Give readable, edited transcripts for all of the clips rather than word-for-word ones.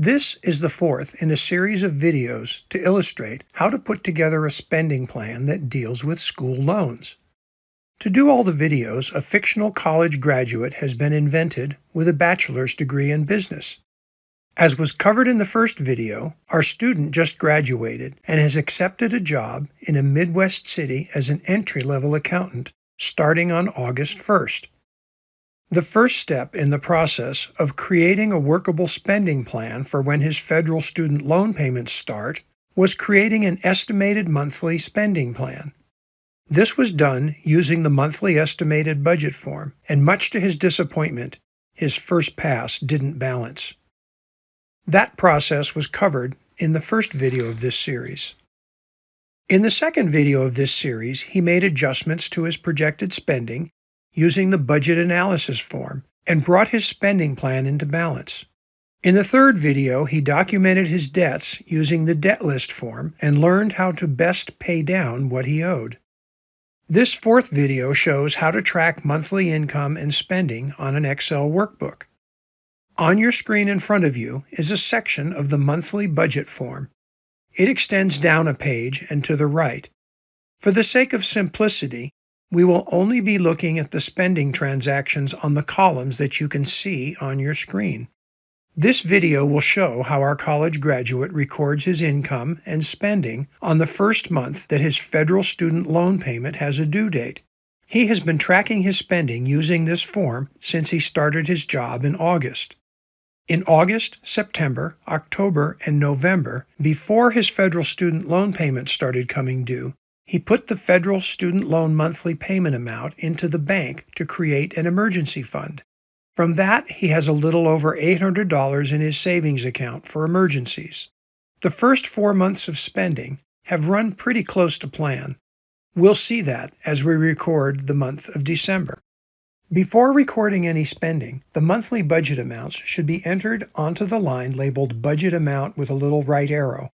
This is the fourth in a series of videos to illustrate how to put together a spending plan that deals with school loans. To do all the videos, a fictional college graduate has been invented with a bachelor's degree in business. As was covered in the first video, our student just graduated and has accepted a job in a Midwest city as an entry-level accountant starting on August 1st. The first step in the process of creating a workable spending plan for when his federal student loan payments start was creating an estimated monthly spending plan. This was done using the monthly estimated budget form, and much to his disappointment, his first pass didn't balance. That process was covered in the first video of this series. In the second video of this series, he made adjustments to his projected spending using the budget analysis form and brought his spending plan into balance. In the third video, he documented his debts using the debt list form and learned how to best pay down what he owed. This fourth video shows how to track monthly income and spending on an Excel workbook. On your screen in front of you is a section of the monthly budget form. It extends down a page and to the right. For the sake of simplicity, we will only be looking at the spending transactions on the columns that you can see on your screen. This video will show how our college graduate records his income and spending on the first month that his federal student loan payment has a due date. He has been tracking his spending using this form since he started his job in August. In August, September, October, and November, before his federal student loan payment started coming due, he put the federal student loan monthly payment amount into the bank to create an emergency fund. From that, he has a little over $800 in his savings account for emergencies. The first 4 months of spending have run pretty close to plan. We'll see that as we record the month of December. Before recording any spending, the monthly budget amounts should be entered onto the line labeled Budget Amount with a little right arrow.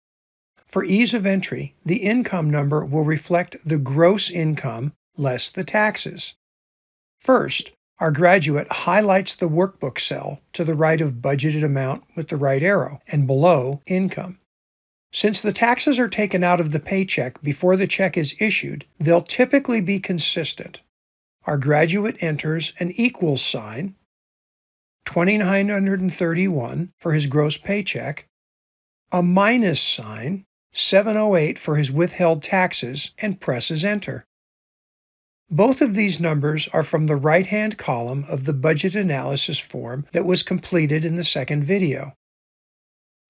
For ease of entry, the income number will reflect the gross income less the taxes. First, our graduate highlights the workbook cell to the right of budgeted amount with the right arrow and below income. Since the taxes are taken out of the paycheck before the check is issued, they'll typically be consistent. Our graduate enters an equals sign, $2,931 for his gross paycheck, a minus sign, $708 for his withheld taxes, and presses enter. Both of these numbers are from the right-hand column of the budget analysis form that was completed in the second video.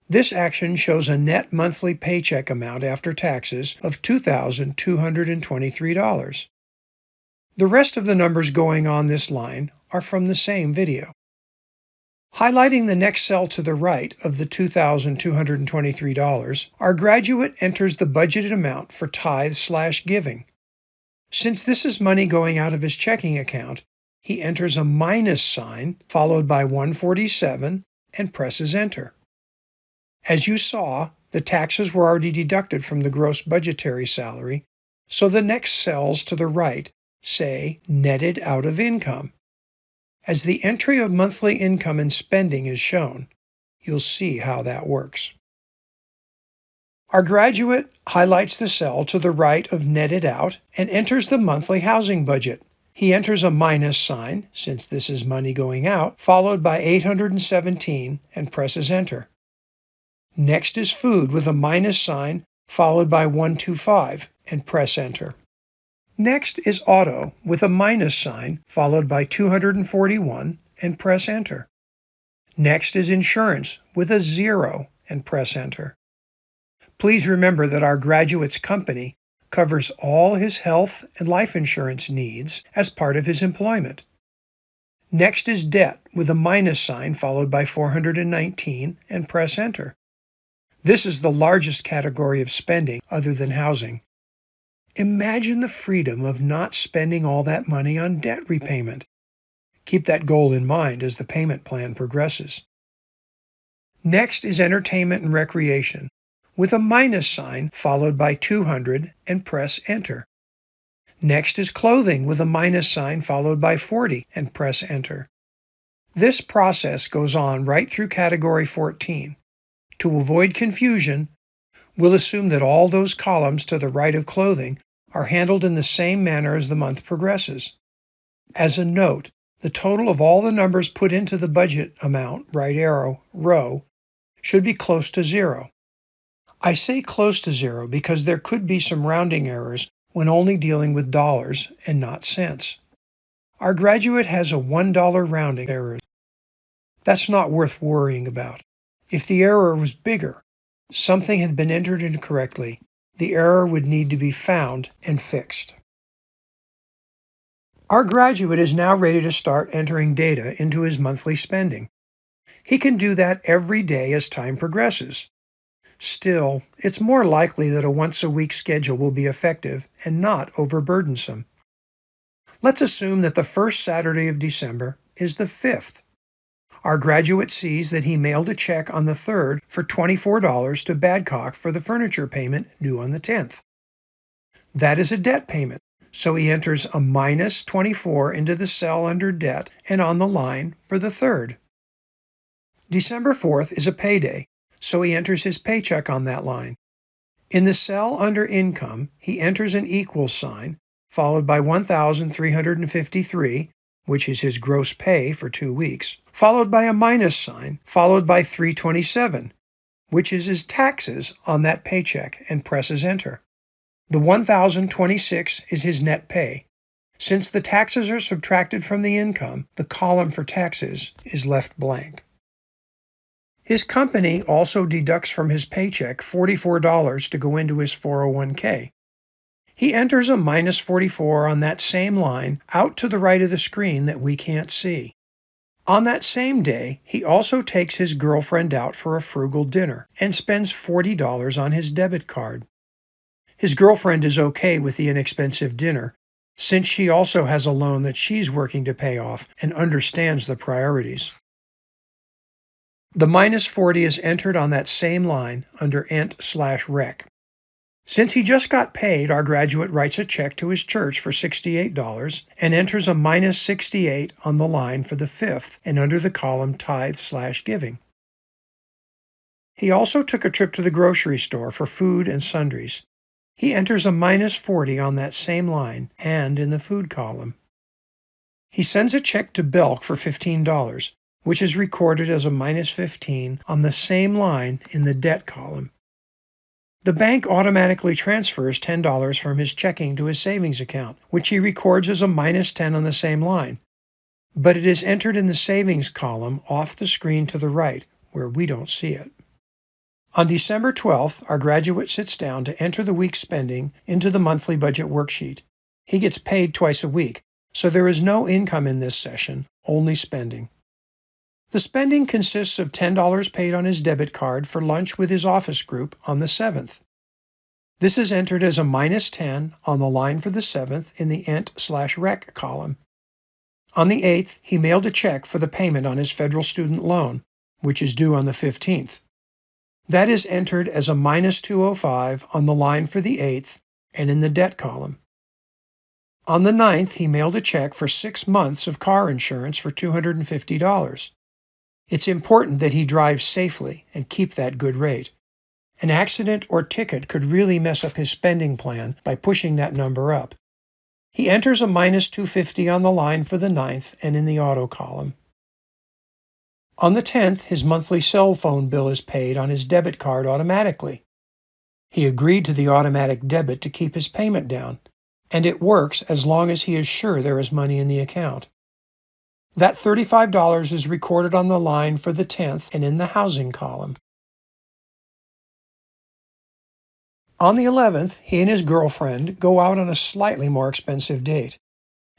This action shows a net monthly paycheck amount after taxes of $2,223. The rest of the numbers going on this line are from the same video. Highlighting the next cell to the right of the $2,223, our graduate enters the budgeted amount for tithes/giving. Since this is money going out of his checking account, he enters a minus sign followed by 147 and presses enter. As you saw, the taxes were already deducted from the gross budgetary salary, so the next cells to the right say netted out of income. As the entry of monthly income and spending is shown, you'll see how that works. Our graduate highlights the cell to the right of netted out and enters the monthly housing budget. He enters a minus sign, since this is money going out, followed by 817 and presses enter. Next is food with a minus sign followed by 125 and press enter. Next is auto with a minus sign followed by 241 and press enter. Next is insurance with a 0 and press enter. Please remember that our graduate's company covers all his health and life insurance needs as part of his employment. Next is debt with a minus sign followed by 419 and press enter. This is the largest category of spending other than housing. Imagine the freedom of not spending all that money on debt repayment. Keep that goal in mind as the payment plan progresses. Next is entertainment and recreation, with a minus sign followed by 200 and press enter. Next is clothing with a minus sign followed by 40 and press enter. This process goes on right through category 14. To avoid confusion, we'll assume that all those columns to the right of clothing are handled in the same manner as the month progresses. As a note, the total of all the numbers put into the budget amount, right arrow, row, should be close to zero. I say close to zero because there could be some rounding errors when only dealing with dollars and not cents. Our graduate has a $1 rounding error. That's not worth worrying about. If the error was bigger, something had been entered incorrectly, the error would need to be found and fixed. Our graduate is now ready to start entering data into his monthly spending. He can do that every day as time progresses. Still, it's more likely that a once-a-week schedule will be effective and not overburdensome. Let's assume that the first Saturday of December is the 5th. Our graduate sees that he mailed a check on the 3rd for $24 to Badcock for the furniture payment due on the 10th. That is a debt payment, so he enters a minus 24 into the cell under debt and on the line for the 3rd. December 4th is a payday, so he enters his paycheck on that line. In the cell under income, he enters an equals sign, followed by 1,353, which is his gross pay for 2 weeks, followed by a minus sign, followed by 327, which is his taxes on that paycheck, and presses enter. The 1,026 is his net pay. Since the taxes are subtracted from the income, the column for taxes is left blank. His company also deducts from his paycheck $44 to go into his 401k. He enters a minus 44 on that same line out to the right of the screen that we can't see. On that same day, he also takes his girlfriend out for a frugal dinner and spends $40 on his debit card. His girlfriend is okay with the inexpensive dinner, since she also has a loan that she's working to pay off and understands the priorities. The minus 40 is entered on that same line under Ent/Rec. Since he just got paid, our graduate writes a check to his church for $68 and enters a minus 68 on the line for the 5th and under the column Tithe/Giving. He also took a trip to the grocery store for food and sundries. He enters a minus 40 on that same line and in the food column. He sends a check to Belk for $15, which is recorded as a minus 15 on the same line in the debt column. The bank automatically transfers $10 from his checking to his savings account, which he records as a minus 10 on the same line. But it is entered in the savings column off the screen to the right, where we don't see it. On December 12th, our graduate sits down to enter the week's spending into the monthly budget worksheet. He gets paid twice a week, so there is no income in this session, only spending. The spending consists of $10 paid on his debit card for lunch with his office group on the 7th. This is entered as a minus 10 on the line for the 7th in the Ent/Rec column. On the 8th, he mailed a check for the payment on his federal student loan, which is due on the 15th. That is entered as a minus 205 on the line for the 8th and in the debt column. On the 9th, he mailed a check for 6 months of car insurance for $250. It's important that he drives safely and keep that good rate. An accident or ticket could really mess up his spending plan by pushing that number up. He enters a minus 250 on the line for the 9th and in the auto column. On the 10th, his monthly cell phone bill is paid on his debit card automatically. He agreed to the automatic debit to keep his payment down, and it works as long as he is sure there is money in the account. That $35 is recorded on the line for the 10th and in the housing column. On the 11th, he and his girlfriend go out on a slightly more expensive date.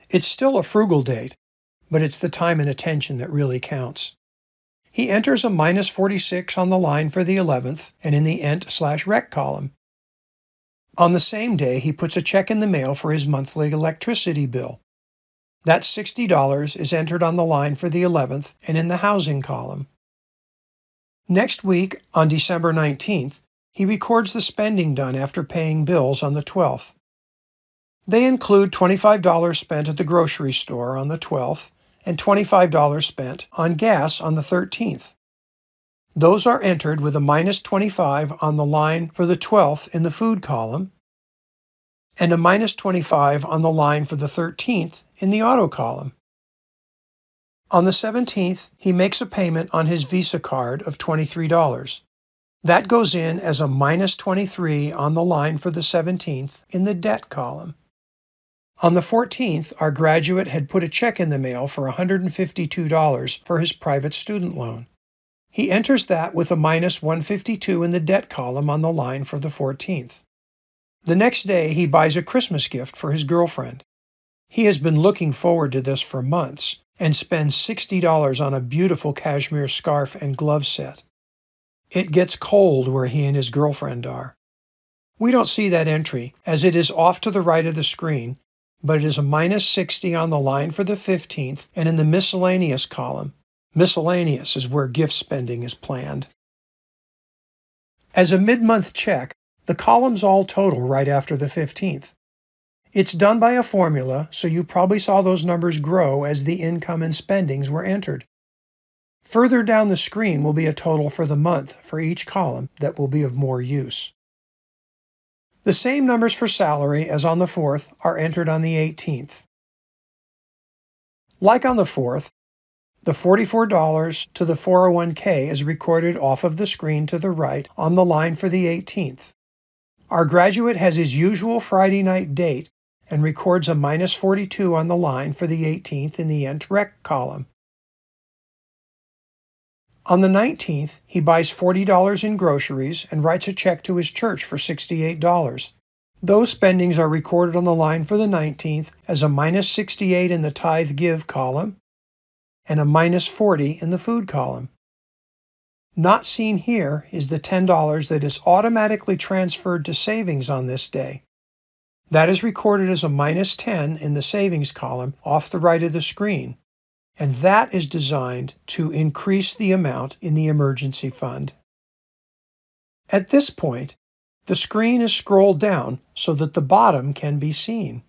It's still a frugal date, but it's the time and attention that really counts. He enters a minus 46 on the line for the 11th and in the Ent/Rec column. On the same day, he puts a check in the mail for his monthly electricity bill. That $60 is entered on the line for the 11th and in the housing column. Next week, on December 19th, he records the spending done after paying bills on the 12th. They include $25 spent at the grocery store on the 12th and $25 spent on gas on the 13th. Those are entered with a minus 25 on the line for the 12th in the food column and a minus 25 on the line for the 13th in the auto column. On the 17th, he makes a payment on his Visa card of $23. That goes in as a minus 23 on the line for the 17th in the debt column. On the 14th, our graduate had put a check in the mail for $152 for his private student loan. He enters that with a minus 152 in the debt column on the line for the 14th. The next day, he buys a Christmas gift for his girlfriend. He has been looking forward to this for months and spends $60 on a beautiful cashmere scarf and glove set. It gets cold where he and his girlfriend are. We don't see that entry as it is off to the right of the screen, but it is a minus 60 on the line for the 15th and in the miscellaneous column. Miscellaneous is where gift spending is planned. As a mid-month check, the columns all total right after the 15th. It's done by a formula, so you probably saw those numbers grow as the income and spendings were entered. Further down the screen will be a total for the month for each column that will be of more use. The same numbers for salary as on the 4th are entered on the 18th. Like on the 4th, the $44 to the 401k is recorded off of the screen to the right on the line for the 18th. Our graduate has his usual Friday night date and records a minus 42 on the line for the 18th in the Ent Rec column. On the 19th, he buys $40 in groceries and writes a check to his church for $68. Those spendings are recorded on the line for the 19th as a minus 68 in the tithe give column and a minus 40 in the food column. Not seen here is the $10 that is automatically transferred to savings on this day. That is recorded as a minus 10 in the savings column off the right of the screen, and that is designed to increase the amount in the emergency fund. At this point, the screen is scrolled down so that the bottom can be seen.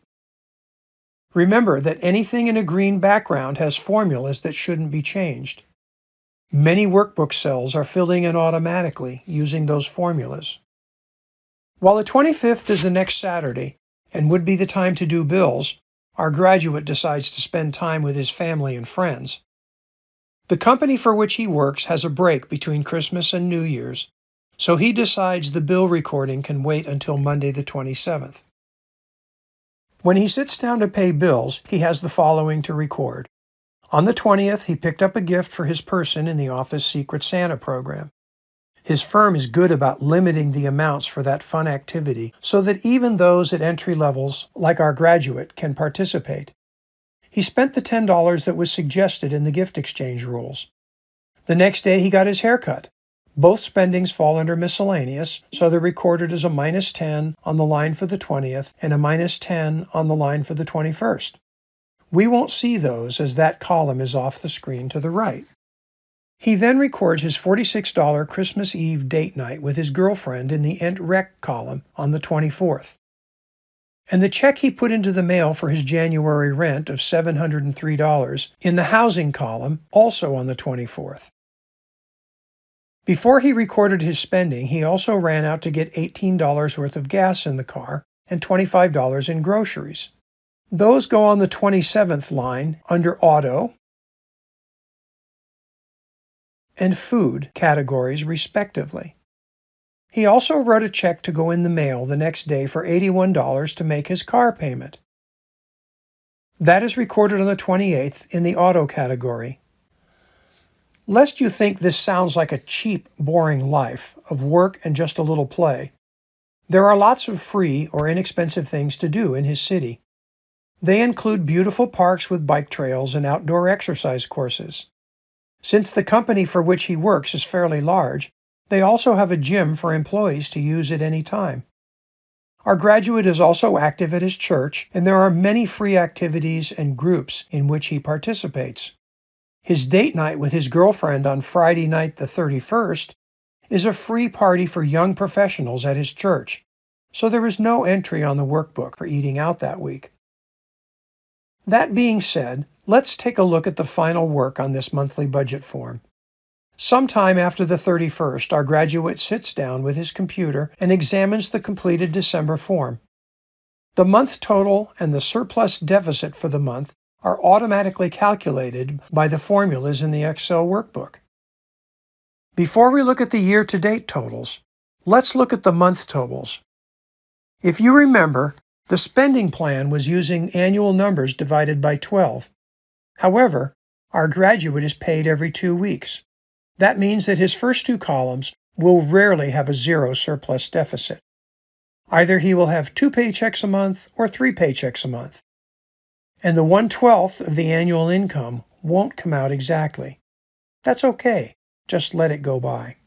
Remember that anything in a green background has formulas that shouldn't be changed. Many workbook cells are filling in automatically using those formulas. While the 25th is the next Saturday and would be the time to do bills, our graduate decides to spend time with his family and friends. The company for which he works has a break between Christmas and New Year's, so he decides the bill recording can wait until Monday the 27th. When he sits down to pay bills, he has the following to record. On the 20th, he picked up a gift for his person in the office Secret Santa program. His firm is good about limiting the amounts for that fun activity so that even those at entry levels, like our graduate, can participate. He spent the $10 that was suggested in the gift exchange rules. The next day, he got his hair cut. Both spendings fall under miscellaneous, so they're recorded as a minus 10 on the line for the 20th and a minus 10 on the line for the 21st. We won't see those as that column is off the screen to the right. He then records his $46 Christmas Eve date night with his girlfriend in the Ent Rec column on the 24th. And the check he put into the mail for his January rent of $703 in the housing column also on the 24th. Before he recorded his spending, he also ran out to get $18 worth of gas in the car and $25 in groceries. Those go on the 27th line under Auto and Food categories, respectively. He also wrote a check to go in the mail the next day for $81 to make his car payment. That is recorded on the 28th in the Auto category. Lest you think this sounds like a cheap, boring life of work and just a little play, there are lots of free or inexpensive things to do in his city. They include beautiful parks with bike trails and outdoor exercise courses. Since the company for which he works is fairly large, they also have a gym for employees to use at any time. Our graduate is also active at his church, and there are many free activities and groups in which he participates. His date night with his girlfriend on Friday night the 31st is a free party for young professionals at his church, so there is no entry on the workbook for eating out that week. That being said, let's take a look at the final work on this monthly budget form. Sometime after the 31st, our graduate sits down with his computer and examines the completed December form. The month total and the surplus deficit for the month are automatically calculated by the formulas in the Excel workbook. Before we look at the year-to-date totals, let's look at the month totals. If you remember, the spending plan was using annual numbers divided by 12. However, our graduate is paid every 2 weeks. That means that his first two columns will rarely have a zero surplus deficit. Either he will have 2 paychecks a month or 3 paychecks a month. And the 1/12 of the annual income won't come out exactly. That's okay. Just let it go by.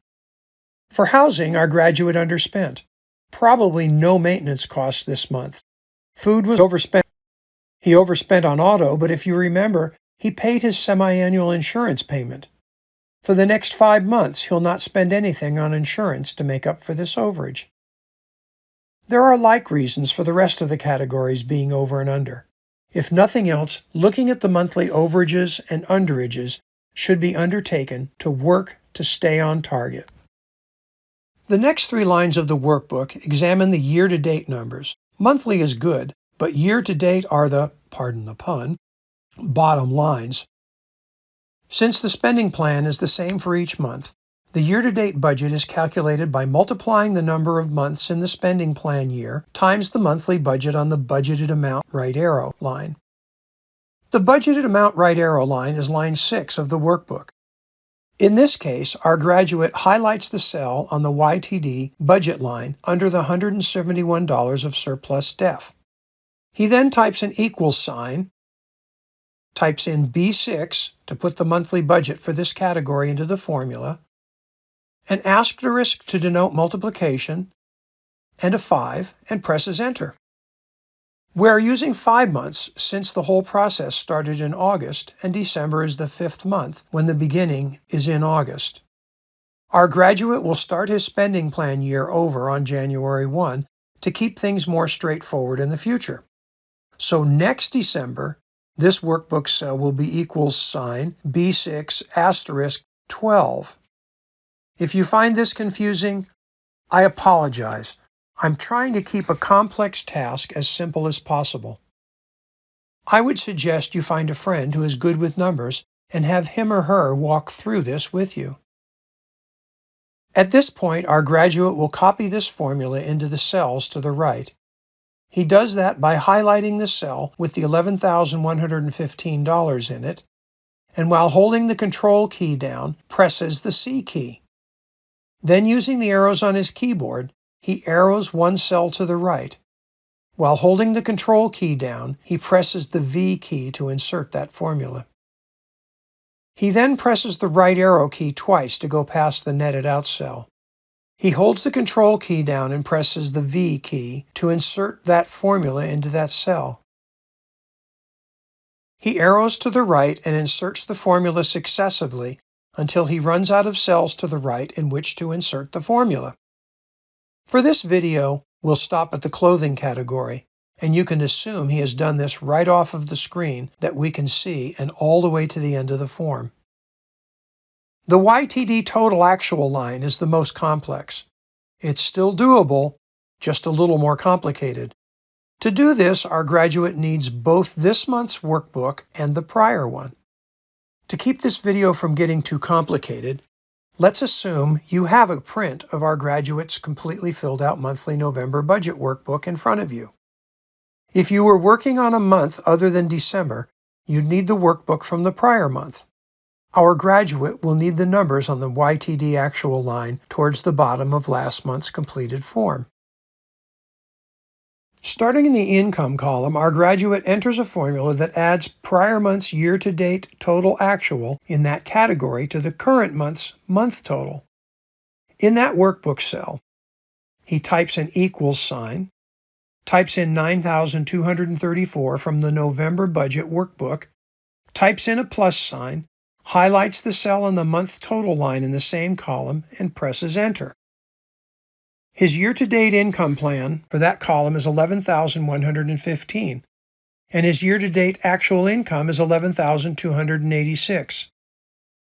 For housing, our graduate underspent. Probably no maintenance costs this month. Food was overspent. He overspent on auto, but if you remember, he paid his semi-annual insurance payment. For the next 5 months, he'll not spend anything on insurance to make up for this overage. There are like reasons for the rest of the categories being over and under. If nothing else, looking at the monthly overages and underages should be undertaken to work to stay on target. The next 3 lines of the workbook examine the year-to-date numbers. Monthly is good, but year-to-date are the, pardon the pun, bottom lines. Since the spending plan is the same for each month, the year-to-date budget is calculated by multiplying the number of months in the spending plan year times the monthly budget on the budgeted amount right arrow line. The budgeted amount right arrow line is line 6 of the workbook. In this case, our graduate highlights the cell on the YTD budget line under the $171 of surplus def. He then types an equals sign, types in B6 to put the monthly budget for this category into the formula, an asterisk to denote multiplication, and a 5, and presses enter. We are using 5 months since the whole process started in August and December is the 5th month when the beginning is in August. Our graduate will start his spending plan year over on January 1 to keep things more straightforward in the future. So next December, this workbook cell will be equals sign B6 asterisk 12. If you find this confusing, I apologize. I'm trying to keep a complex task as simple as possible. I would suggest you find a friend who is good with numbers and have him or her walk through this with you. At this point, our graduate will copy this formula into the cells to the right. He does that by highlighting the cell with the $11,115 in it, and while holding the Control key down, presses the C key. Then using the arrows on his keyboard, he arrows one cell to the right. While holding the Control key down, he presses the V key to insert that formula. He then presses the right arrow key twice to go past the netted out cell. He holds the Control key down and presses the V key to insert that formula into that cell. He arrows to the right and inserts the formula successively until he runs out of cells to the right in which to insert the formula. For this video, we'll stop at the clothing category, and you can assume he has done this right off of the screen that we can see and all the way to the end of the form. The YTD total actual line is the most complex. It's still doable, just a little more complicated. To do this, our graduate needs both this month's workbook and the prior one. To keep this video from getting too complicated, let's assume you have a print of our graduate's completely filled out monthly November budget workbook in front of you. If you were working on a month other than December, you'd need the workbook from the prior month. Our graduate will need the numbers on the YTD actual line towards the bottom of last month's completed form. Starting in the income column, our graduate enters a formula that adds prior month's year-to-date total actual in that category to the current month's month total. In that workbook cell, he types an equals sign, types in 9,234 from the November budget workbook, types in a plus sign, highlights the cell on the month total line in the same column, and presses enter. His year-to-date income plan for that column is $11,115, and his year-to-date actual income is $11,286.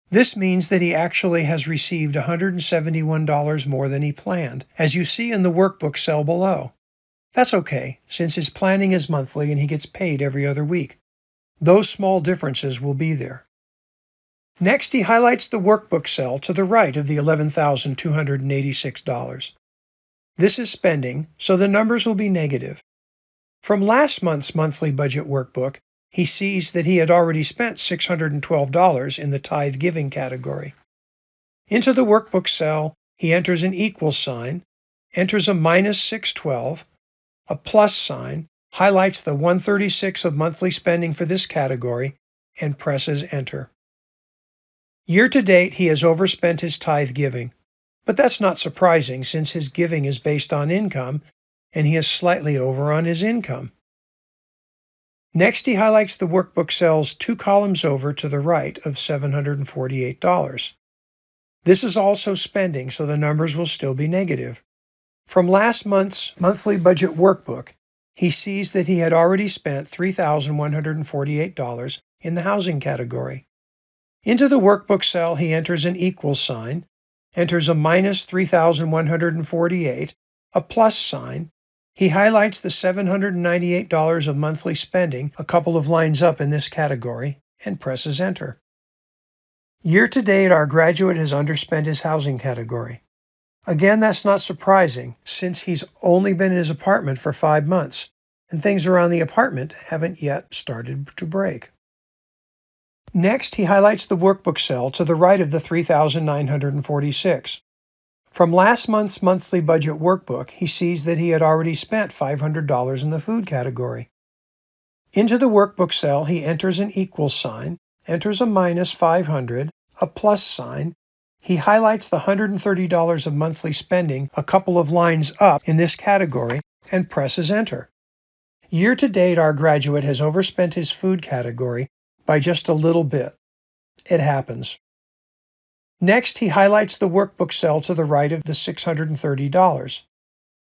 This means that he actually has received $171 more than he planned, as you see in the workbook cell below. That's okay, since his planning is monthly and he gets paid every other week. Those small differences will be there. Next, he highlights the workbook cell to the right of the $11,286. This is spending, so the numbers will be negative. From last month's monthly budget workbook, he sees that he had already spent $612 in the tithe giving category. Into the workbook cell, he enters an equal sign, enters a minus 612, a plus sign, highlights the 136 of monthly spending for this category, and presses enter. Year to date, he has overspent his tithe giving, but that's not surprising since his giving is based on income and he is slightly over on his income. Next, he highlights the workbook cells 2 columns over to the right of $748. This is also spending, so the numbers will still be negative. From last month's monthly budget workbook, he sees that he had already spent $3,148 in the housing category. Into the workbook cell, he enters an equal sign, enters a minus $3,148, a plus sign. He highlights the $798 of monthly spending a couple of lines up in this category and presses enter. Year to date, our graduate has underspent his housing category. Again, that's not surprising since he's only been in his apartment for 5 months and things around the apartment haven't yet started to break. Next, he highlights the workbook cell to the right of the $3,946. From last month's monthly budget workbook, he sees that he had already spent $500 in the food category. Into the workbook cell, he enters an equal sign, enters a minus $500, a plus sign. He highlights the $130 of monthly spending a couple of lines up in this category and presses enter. Year to date, our graduate has overspent his food category by just a little bit. It happens. Next, he highlights the workbook cell to the right of the $630.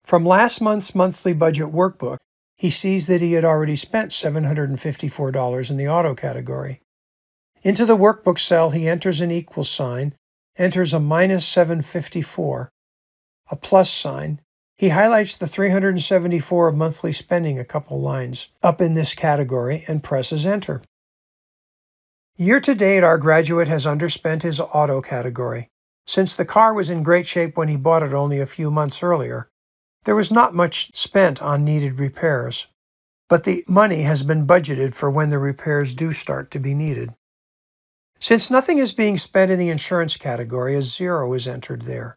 From last month's monthly budget workbook, he sees that he had already spent $754 in the auto category. Into the workbook cell, he enters an equal sign, enters a minus $754, a plus sign. He highlights the $374 of monthly spending a couple lines up in this category and presses enter. Year to date, our graduate has underspent his auto category. Since the car was in great shape when he bought it only a few months earlier, there was not much spent on needed repairs, but the money has been budgeted for when the repairs do start to be needed. Since nothing is being spent in the insurance category, a 0 is entered there.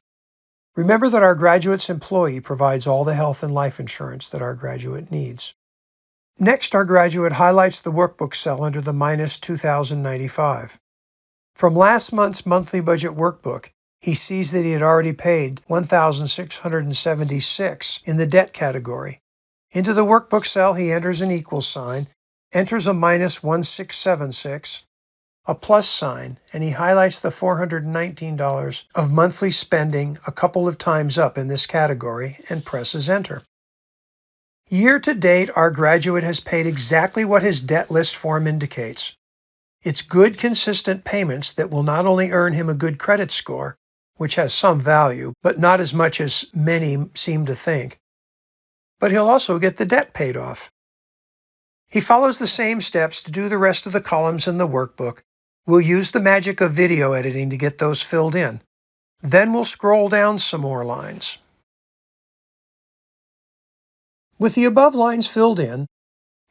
Remember that our graduate's employee provides all the health and life insurance that our graduate needs. Next, our graduate highlights the workbook cell under the minus $2,095. From last month's monthly budget workbook, he sees that he had already paid $1,676 in the debt category. Into the workbook cell, he enters an equal sign, enters a minus $1,676, a plus sign, and he highlights the $419 of monthly spending a couple of times up in this category and presses enter. Year to date, our graduate has paid exactly what his debt list form indicates. It's good, consistent payments that will not only earn him a good credit score, which has some value, but not as much as many seem to think, but he'll also get the debt paid off. He follows the same steps to do the rest of the columns in the workbook. We'll use the magic of video editing to get those filled in. Then we'll scroll down some more lines. With the above lines filled in,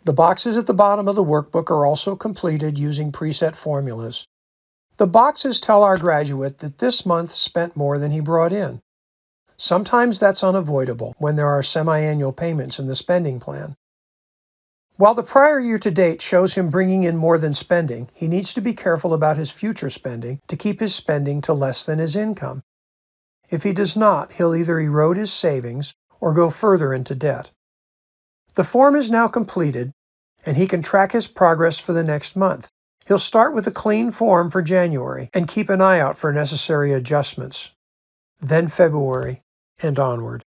the boxes at the bottom of the workbook are also completed using preset formulas. The boxes tell our graduate that this month spent more than he brought in. Sometimes that's unavoidable when there are semi-annual payments in the spending plan. While the prior year to date shows him bringing in more than spending, he needs to be careful about his future spending to keep his spending to less than his income. If he does not, he'll either erode his savings or go further into debt. The form is now completed, and he can track his progress for the next month. He'll start with a clean form for January and keep an eye out for necessary adjustments, then February, and onward.